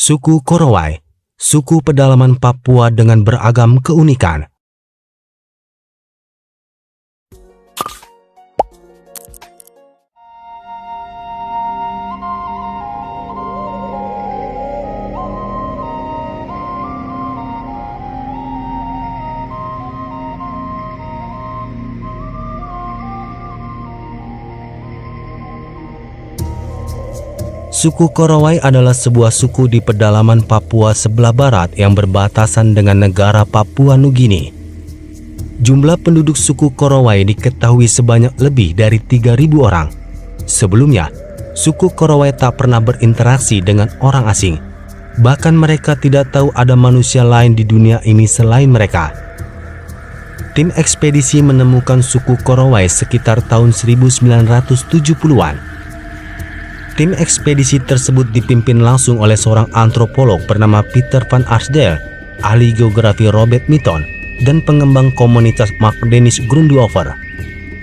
Suku Korowai, suku pedalaman Papua dengan beragam keunikan. Suku Korowai adalah sebuah suku di pedalaman Papua sebelah barat yang berbatasan dengan negara Papua Nugini. Jumlah penduduk suku Korowai diketahui sebanyak lebih dari 3.000 orang. Sebelumnya, suku Korowai tak pernah berinteraksi dengan orang asing. Bahkan mereka tidak tahu ada manusia lain di dunia ini selain mereka. Tim ekspedisi menemukan suku Korowai sekitar tahun 1970-an. Tim ekspedisi tersebut dipimpin langsung oleh seorang antropolog bernama Peter van Arsdale, ahli geografi Robert Mitton, dan pengembang komunitas Mark Dennis Grundover.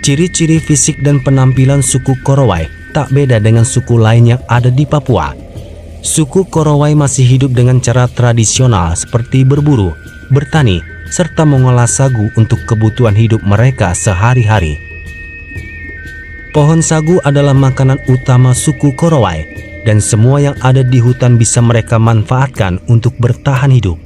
Ciri-ciri fisik dan penampilan suku Korowai tak beda dengan suku lain yang ada di Papua. Suku Korowai masih hidup dengan cara tradisional seperti berburu, bertani, serta mengolah sagu untuk kebutuhan hidup mereka sehari-hari. Pohon sagu adalah makanan utama suku Korowai, dan semua yang ada di hutan bisa mereka manfaatkan untuk bertahan hidup.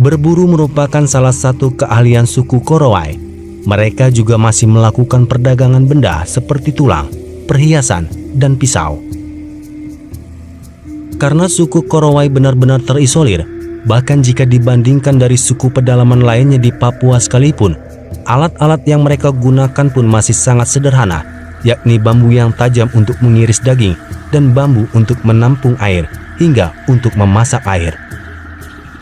Berburu merupakan salah satu keahlian suku Korowai. Mereka juga masih melakukan perdagangan benda seperti tulang, perhiasan, dan pisau. Karena suku Korowai benar-benar terisolir, bahkan jika dibandingkan dari suku pedalaman lainnya di Papua sekalipun, alat-alat yang mereka gunakan pun masih sangat sederhana, yakni bambu yang tajam untuk mengiris daging dan bambu untuk menampung air hingga untuk memasak air.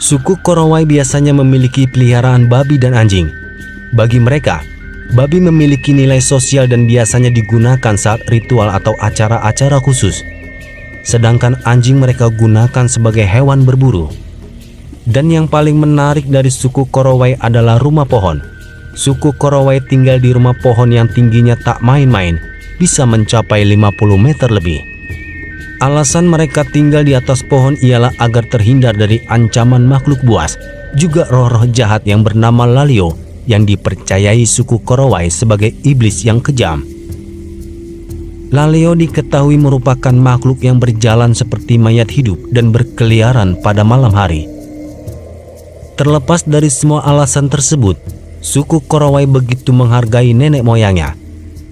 Suku Korowai biasanya memiliki peliharaan babi dan anjing. Bagi mereka, babi memiliki nilai sosial dan biasanya digunakan saat ritual atau acara-acara khusus. Sedangkan anjing mereka gunakan sebagai hewan berburu. Dan yang paling menarik dari suku Korowai adalah rumah pohon. Suku Korowai tinggal di rumah pohon yang tingginya tak main-main, bisa mencapai 50 meter lebih. Alasan mereka tinggal di atas pohon ialah agar terhindar dari ancaman makhluk buas, juga roh-roh jahat yang bernama Lalio, yang dipercayai suku Korowai sebagai iblis yang kejam. Lalio diketahui merupakan makhluk yang berjalan seperti mayat hidup dan berkeliaran pada malam hari. Terlepas dari semua alasan tersebut, suku Korowai begitu menghargai nenek moyangnya.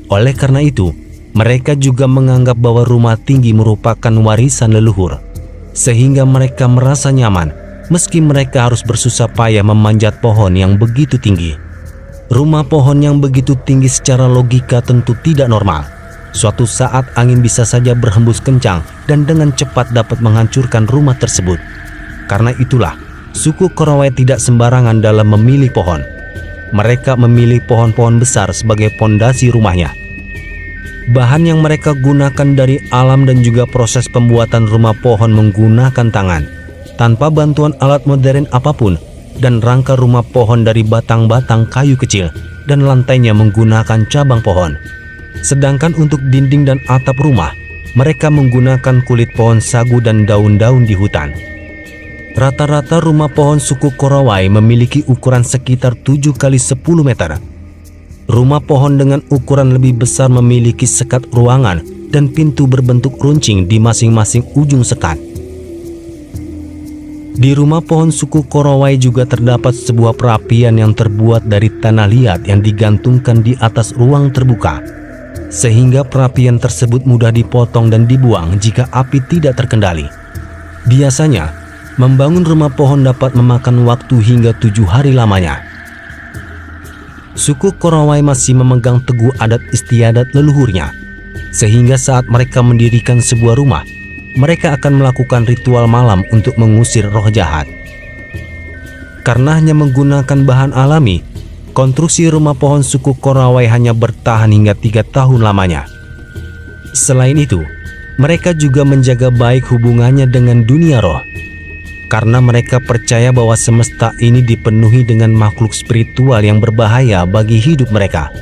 Oleh karena itu, mereka juga menganggap bahwa rumah tinggi merupakan warisan leluhur, sehingga mereka merasa nyaman meski mereka harus bersusah payah memanjat pohon yang begitu tinggi. Rumah pohon yang begitu tinggi secara logika tentu tidak normal. Suatu saat angin bisa saja berhembus kencang dan dengan cepat dapat menghancurkan rumah tersebut. Karena itulah, suku Korowai tidak sembarangan dalam memilih pohon. Mereka memilih pohon-pohon besar sebagai pondasi rumahnya. Bahan yang mereka gunakan dari alam dan juga proses pembuatan rumah pohon menggunakan tangan, tanpa bantuan alat modern apapun, dan rangka rumah pohon dari batang-batang kayu kecil dan lantainya menggunakan cabang pohon. Sedangkan untuk dinding dan atap rumah, mereka menggunakan kulit pohon sagu dan daun-daun di hutan. Rata-rata rumah pohon suku Korowai memiliki ukuran sekitar 7 kali 10 meter. Rumah pohon dengan ukuran lebih besar memiliki sekat ruangan dan pintu berbentuk runcing di masing-masing ujung sekat. Di rumah pohon suku Korowai juga terdapat sebuah perapian yang terbuat dari tanah liat yang digantungkan di atas ruang terbuka, sehingga perapian tersebut mudah dipotong dan dibuang jika api tidak terkendali. Biasanya, membangun rumah pohon dapat memakan waktu hingga 7 hari lamanya. Suku Korowai masih memegang teguh adat istiadat leluhurnya, sehingga saat mereka mendirikan sebuah rumah, mereka akan melakukan ritual malam untuk mengusir roh jahat. Karena hanya menggunakan bahan alami, konstruksi rumah pohon suku Korowai hanya bertahan hingga 3 tahun lamanya. Selain itu, mereka juga menjaga baik hubungannya dengan dunia roh, karena mereka percaya bahwa semesta ini dipenuhi dengan makhluk spiritual yang berbahaya bagi hidup mereka.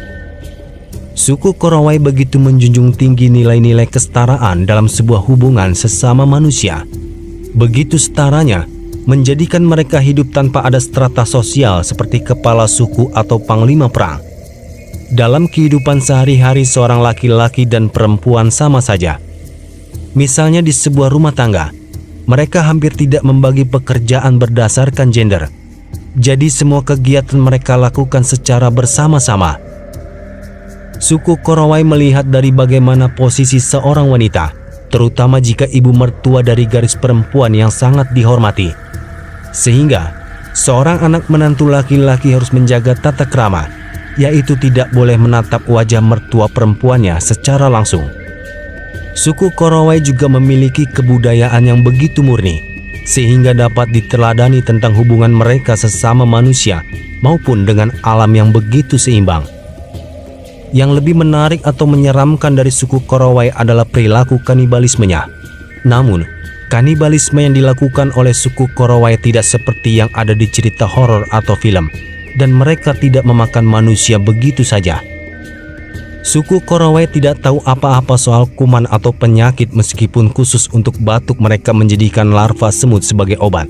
Suku Korowai begitu menjunjung tinggi nilai-nilai kesetaraan dalam sebuah hubungan sesama manusia. Begitu setaranya, menjadikan mereka hidup tanpa ada strata sosial seperti kepala suku atau panglima perang. Dalam kehidupan sehari-hari seorang laki-laki dan perempuan sama saja. Misalnya di sebuah rumah tangga, mereka hampir tidak membagi pekerjaan berdasarkan gender. Jadi semua kegiatan mereka lakukan secara bersama-sama. Suku Korowai melihat dari bagaimana posisi seorang wanita, terutama jika ibu mertua dari garis perempuan yang sangat dihormati. Sehingga seorang anak menantu laki-laki harus menjaga tata krama, yaitu tidak boleh menatap wajah mertua perempuannya secara langsung. Suku Korowai juga memiliki kebudayaan yang begitu murni, sehingga dapat diteladani tentang hubungan mereka sesama manusia maupun dengan alam yang begitu seimbang. Yang lebih menarik atau menyeramkan dari suku Korowai adalah perilaku kanibalismenya. Namun, kanibalisme yang dilakukan oleh suku Korowai tidak seperti yang ada di cerita horor atau film, dan mereka tidak memakan manusia begitu saja. Suku Korowai tidak tahu apa-apa soal kuman atau penyakit, meskipun khusus untuk batuk mereka menjadikan larva semut sebagai obat.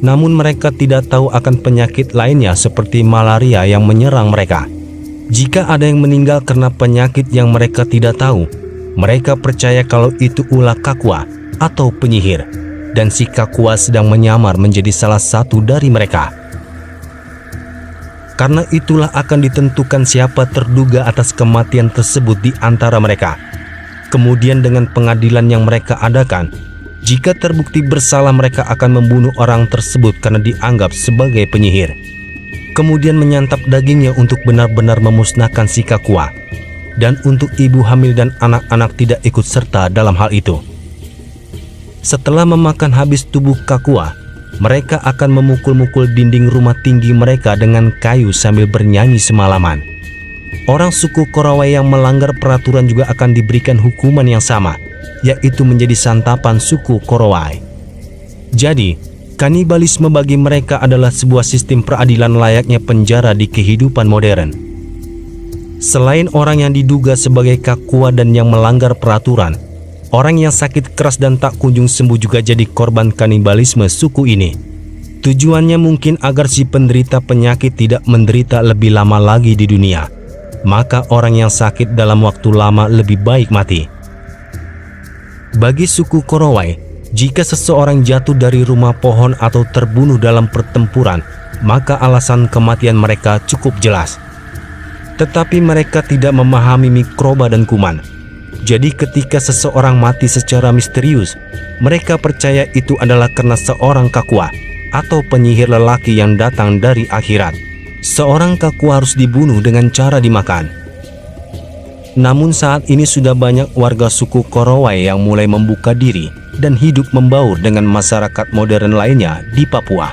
Namun mereka tidak tahu akan penyakit lainnya seperti malaria yang menyerang mereka. Jika ada yang meninggal karena penyakit yang mereka tidak tahu, mereka percaya kalau itu ulah Kakua atau penyihir, dan si Kakua sedang menyamar menjadi salah satu dari mereka. Karena itulah akan ditentukan siapa terduga atas kematian tersebut di antara mereka. Kemudian dengan pengadilan yang mereka adakan, jika terbukti bersalah mereka akan membunuh orang tersebut karena dianggap sebagai penyihir. Kemudian menyantap dagingnya untuk benar-benar memusnahkan si Kakua. Dan untuk ibu hamil dan anak-anak tidak ikut serta dalam hal itu. Setelah memakan habis tubuh Kakua, mereka akan memukul-mukul dinding rumah tinggi mereka dengan kayu sambil bernyanyi semalaman. Orang suku Korowai yang melanggar peraturan juga akan diberikan hukuman yang sama, yaitu menjadi santapan suku Korowai. Jadi, kanibalisme bagi mereka adalah sebuah sistem peradilan layaknya penjara di kehidupan modern. Selain orang yang diduga sebagai Kakua dan yang melanggar peraturan, orang yang sakit keras dan tak kunjung sembuh juga jadi korban kanibalisme suku ini. Tujuannya mungkin agar si penderita penyakit tidak menderita lebih lama lagi di dunia. Maka orang yang sakit dalam waktu lama lebih baik mati. Bagi suku Korowai, jika seseorang jatuh dari rumah pohon atau terbunuh dalam pertempuran, maka alasan kematian mereka cukup jelas. Tetapi mereka tidak memahami mikroba dan kuman. Jadi ketika seseorang mati secara misterius, mereka percaya itu adalah karena seorang Kakua atau penyihir lelaki yang datang dari akhirat. Seorang Kakua harus dibunuh dengan cara dimakan. Namun saat ini sudah banyak warga suku Korowai yang mulai membuka diri dan hidup membaur dengan masyarakat modern lainnya di Papua.